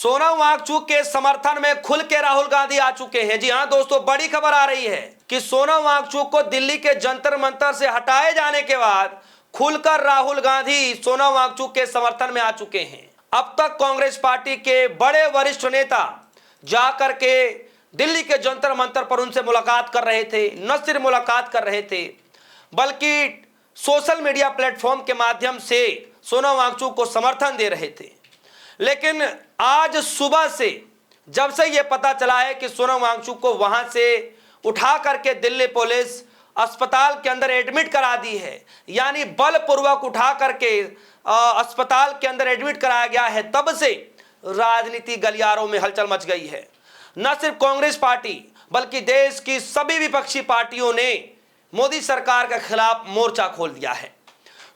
सोनम वांगचुक के समर्थन में खुल के राहुल गांधी आ चुके हैं। जी हां दोस्तों, बड़ी खबर आ रही है कि सोनम वांगचुक को दिल्ली के जंतर मंतर से हटाए जाने के बाद खुलकर राहुल गांधी सोनम वांगचुक के समर्थन में आ चुके हैं। अब तक कांग्रेस पार्टी के बड़े वरिष्ठ नेता जाकर के दिल्ली के जंतर मंतर पर उनसे मुलाकात कर रहे थे। न सिर्फ मुलाकात कर रहे थे बल्कि सोशल मीडिया प्लेटफॉर्म के माध्यम से सोनम वांगचुक को समर्थन दे रहे थे। लेकिन आज सुबह से जब से यह पता चला है कि सोनम वांगचुक को वहां से उठा करके दिल्ली पुलिस अस्पताल के अंदर एडमिट करा दी है, यानी बलपूर्वक उठा करके अस्पताल के अंदर एडमिट कराया गया है, तब से राजनीति गलियारों में हलचल मच गई है। न सिर्फ कांग्रेस पार्टी बल्कि देश की सभी विपक्षी पार्टियों ने मोदी सरकार के खिलाफ मोर्चा खोल दिया है।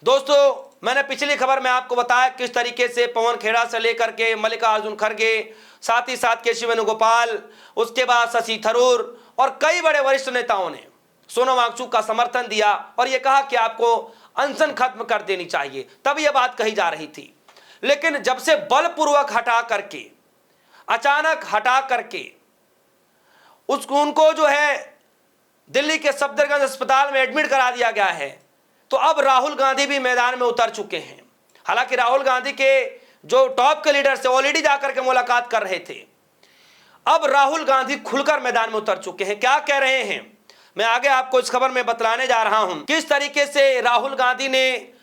दोस्तों, मैंने पिछली खबर में आपको बताया किस तरीके से पवन खेड़ा से लेकर के मल्लिकार्जुन खड़गे, साथ ही साथ केसी वेणुगोपाल, उसके बाद शशि थरूर और कई बड़े वरिष्ठ नेताओं ने सोनम वांगचुक का समर्थन दिया और यह कहा कि आपको अनशन खत्म कर देनी चाहिए। तब यह बात कही जा रही थी। लेकिन जब से बलपूर्वक हटा करके, अचानक हटा करके उनको जो है दिल्ली के सफदरजंग अस्पताल में एडमिट करा दिया गया है, तो अब राहुल गांधी भी मैदान में उतर चुके हैं। हालांकि राहुल गांधी के जो टॉप के लीडर से ऑलरेडी जाकर के मुलाकात कर रहे थे, अब राहुल गांधी खुलकर मैदान में उतर चुके हैं। क्या कह रहे हैं मैं आगे आपको इस खबर में बतलाने जा रहा हूं। किस तरीके से राहुल गांधी ने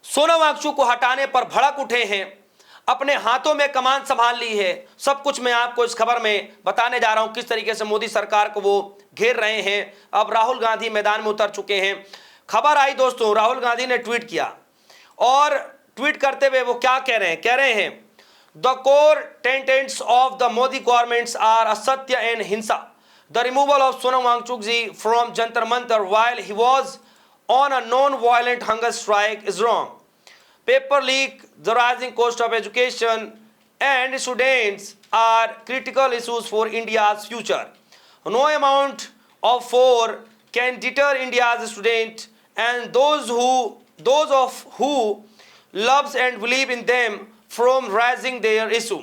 सोनम वांगचुक को हटाने पर भड़क उठे हैं, अपने हाथों में कमान संभाल ली है, सब कुछ मैं आपको इस खबर में बताने जा रहा हूं। किस तरीके से मोदी सरकार को वो घेर रहे हैं। अब राहुल गांधी मैदान में उतर चुके हैं। खबर आई दोस्तों, राहुल गांधी ने ट्वीट किया और ट्वीट करते हुए वो क्या कह रहे हैं the core tenets of the Modi governments are असत्य एंड हिंसा। The removal of Sonam Wangchuk ji from Jantar Mantar while he was on a non-violent hunger strike is wrong. Paper leak, the rising cost of education and students are critical issues for India's future. No amount of force can deter India's students and those of who loves and believe in them from raising their issue.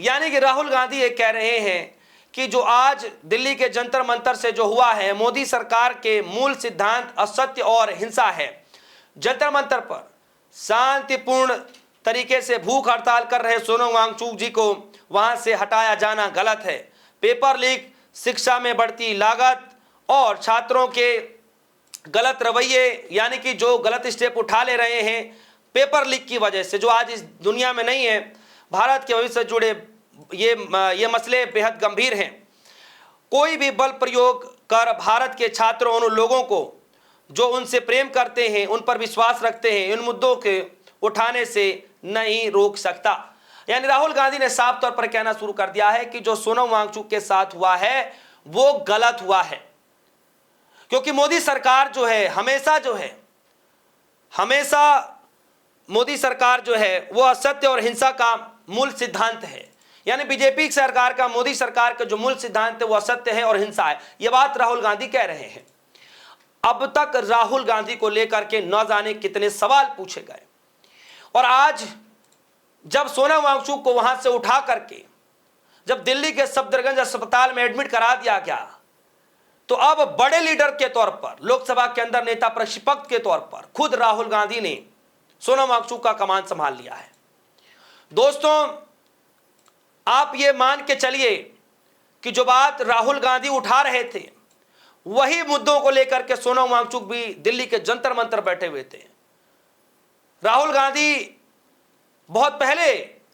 यानी कि राहुल गांधी ये कह रहे हैं कि जो आज दिल्ली के जंतर मंतर से जो हुआ है, मोदी सरकार के मूल सिद्धांत असत्य और हिंसा है। जंतर मंतर पर शांतिपूर्ण तरीके से भूख हड़ताल कर रहे सोनम वांगचुक जी को वहां से हटाया जाना गलत है। पेपर लीक, शिक्षा में बढ़ती लागत और छात्रों के गलत रवैये, यानी कि जो गलत स्टेप उठा ले रहे हैं पेपर लीक की वजह से, जो आज इस दुनिया में नहीं है, भारत के भविष्य से जुड़े ये मसले बेहद गंभीर हैं। कोई भी बल प्रयोग कर भारत के छात्रों, उन लोगों को जो उनसे प्रेम करते हैं, उन पर विश्वास रखते हैं, इन मुद्दों के उठाने से नहीं रोक सकता। यानी राहुल गांधी ने साफ तौर पर कहना शुरू कर दिया है कि जो सोनम वांगचुक के साथ हुआ है वो गलत हुआ है, क्योंकि मोदी सरकार जो है हमेशा मोदी सरकार जो है वो असत्य और हिंसा का मूल सिद्धांत है। यानी बीजेपी सरकार का, मोदी सरकार का जो मूल सिद्धांत है वो असत्य है और हिंसा है। ये बात राहुल गांधी कह रहे हैं। अब तक राहुल गांधी को लेकर के न जाने कितने सवाल पूछे गए और आज जब सोनम वांगचुक को वहां से उठा करके जब दिल्ली के सफदरजंग अस्पताल में एडमिट करा दिया गया, तो अब बड़े लीडर के तौर पर, लोकसभा के अंदर नेता प्रतिपक्ष के तौर पर खुद राहुल गांधी ने सोनम वांगचुक का कमान संभाल लिया है। दोस्तों, आप ये मान के चलिए कि जो बात राहुल गांधी उठा रहे थे वही मुद्दों को लेकर के सोनम वांगचुक भी दिल्ली के जंतर मंतर बैठे हुए थे। राहुल गांधी बहुत पहले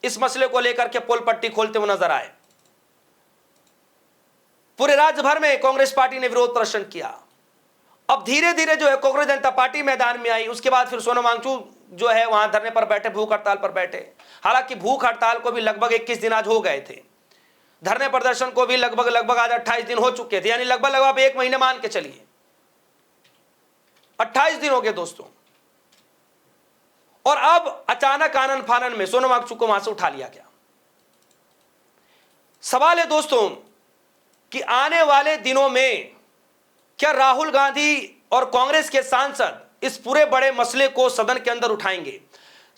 इस मसले को लेकर के पोल पट्टी खोलते हुए नजर आए। पूरे राज्य भर में कांग्रेस पार्टी ने विरोध प्रदर्शन किया। अब धीरे धीरे जो है कांग्रेस जनता पार्टी मैदान में आई। उसके बाद फिर सोनम वांगचुक जो है वहां धरने पर बैठे, भूख हड़ताल पर बैठे। हालांकि भूख हड़ताल को भी लगभग 21 दिन आज हो गए थे, धरने प्रदर्शन को भी लगभग आज 28 दिन हो चुके थे, यानी लगभग 1 महीने मान के चलिए, 28 दिन हो गए दोस्तों। और अब अचानक आनन फानन में सोनम वांगचुक को वहां से उठा लिया गया। सवाल है दोस्तों कि आने वाले दिनों में क्या राहुल गांधी और कांग्रेस के सांसद इस पूरे बड़े मसले को सदन के अंदर उठाएंगे?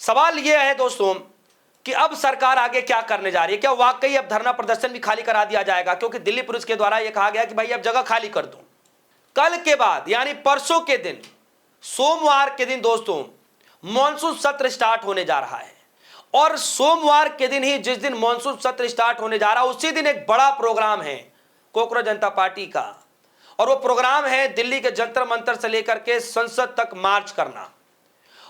सवाल यह है दोस्तों कि अब सरकार आगे क्या करने जा रही है। क्या वाकई अब धरना प्रदर्शन भी खाली करा दिया जाएगा, क्योंकि दिल्ली पुलिस के द्वारा यह कहा गया कि भाई अब जगह खाली कर दो। कल के बाद यानी परसों के दिन, सोमवार के दिन दोस्तों, मॉनसून सत्र स्टार्ट होने जा रहा है। और सोमवार के दिन ही, जिस दिन मॉनसून सत्र स्टार्ट होने जा रहा है, उसी दिन एक बड़ा प्रोग्राम है कॉकरोच जनता पार्टी का, और वो प्रोग्राम है दिल्ली के जंतर मंतर से लेकर के संसद तक मार्च करना।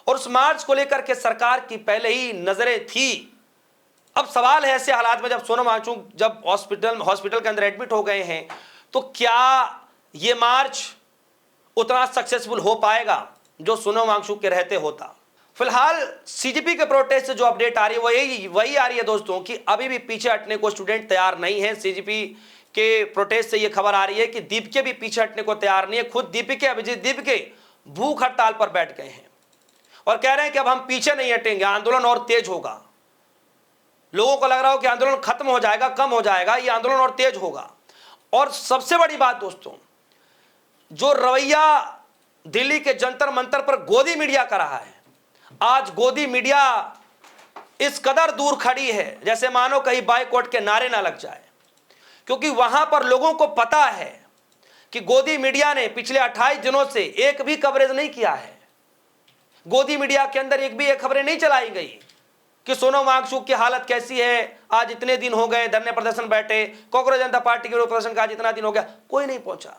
और उस मार्च को लेकर के सरकार की पहले ही नजरें थी। अब सवाल है ऐसे हालात में जब सोनम वांगचुक जब हॉस्पिटल के अंदर एडमिट हो गए हैं, तो क्या ये मार्च उतना सक्सेसफुल हो पाएगा जो सोनम वांगचुक के रहते होता। फिलहाल सीजेपी के प्रोटेस्ट से जो अपडेट आ रही है वही आ रही है दोस्तों कि अभी भी पीछे हटने को स्टूडेंट तैयार नहीं है। सीजेपी के प्रोटेस्ट से ये खबर आ रही है कि दीपके भी पीछे हटने को तैयार नहीं है। खुद दीपिके, अभिजीत दीपके भूख हड़ताल पर बैठ गए हैं और कह रहे हैं कि अब हम पीछे नहीं हटेंगे, आंदोलन और तेज होगा। लोगों को लग रहा हो कि आंदोलन खत्म हो जाएगा, कम हो जाएगा, ये आंदोलन और तेज होगा। और सबसे बड़ी बात दोस्तों, जो रवैया दिल्ली के जंतर मंतर पर गोदी मीडिया का रहा है, आज गोदी मीडिया इस कदर दूर खड़ी है जैसे मानो कहीं बायकॉट के नारे ना लग जाए। क्योंकि वहां पर लोगों को पता है कि गोदी मीडिया ने पिछले 28 दिनों से एक भी कवरेज नहीं किया है। गोदी मीडिया के अंदर एक भी एक खबरें नहीं चलाई गई कि सोनम वांगचुक की हालत कैसी है, आज इतने दिन हो गए धरने प्रदर्शन बैठे, कॉकरोच जनता पार्टी के विरोध प्रदर्शन का आज इतना दिन हो गया, कोई नहीं पहुंचा।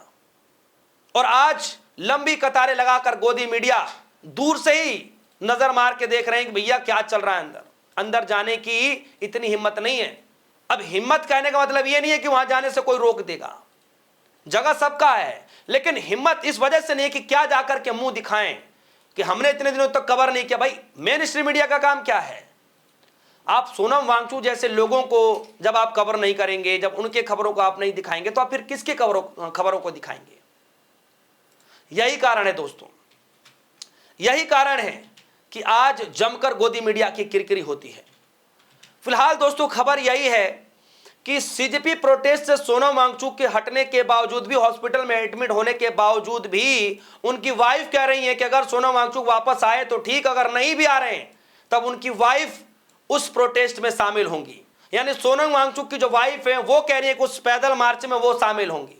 और आज लंबी कतारें लगाकर गोदी मीडिया दूर से ही नजर मार के देख रहे हैं कि भैया क्या चल रहा है अंदर। अंदर जाने की इतनी हिम्मत नहीं है। अब हिम्मत कहने का मतलब यह नहीं है कि वहां जाने से कोई रोक देगा, जगह सबका है, लेकिन हिम्मत इस वजह से नहीं है कि क्या जाकर के मुंह दिखाएं कि हमने इतने दिनों तक कवर नहीं किया। भाई मेन स्ट्रीम मीडिया का काम क्या है? आप सोनम वांगचुक जैसे लोगों को जब आप कवर नहीं करेंगे, जब उनके खबरों को आप नहीं दिखाएंगे, तो आप फिर किसके खबरों को दिखाएंगे? यही कारण है दोस्तों, यही कारण है कि आज जमकर गोदी मीडिया की किरकिरी होती है। फिलहाल दोस्तों खबर यही है कि सीजेपी प्रोटेस्ट से सोनम वांगचुक के हटने के बावजूद भी, हॉस्पिटल में एडमिट होने के बावजूद भी, उनकी वाइफ कह रही है कि अगर सोनम वांगचुक वापस आए तो ठीक, अगर नहीं भी आ रहे हैं तब उनकी वाइफ उस प्रोटेस्ट में शामिल होंगी। यानी सोनम वांगचुक की जो वाइफ है वो कह रही है कि उस पैदल मार्च में वो शामिल होंगी।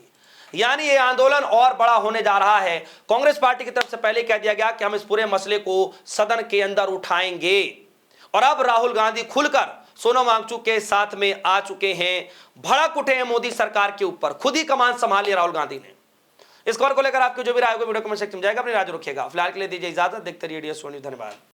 यानी ये आंदोलन और बड़ा होने जा रहा है। कांग्रेस पार्टी की तरफ से पहले कह दिया गया कि हम इस पूरे मसले को सदन के अंदर उठाएंगे, और अब राहुल गांधी खुलकर सोनम वांगचुक के साथ में आ चुके हैं, भड़क उठे हैं मोदी सरकार के ऊपर। खुद ही कमान संभाल लिया राहुल गांधी ने। इस खबर को लेकर आपकी जो भी राय होगी वीडियो कमेंट सेक्शन में जाएगा, अपनी राय रखिएगा। फिलहाल के लिए दीजिए इजाजत, देखते रहिए DSO न्यूज़। धन्यवाद।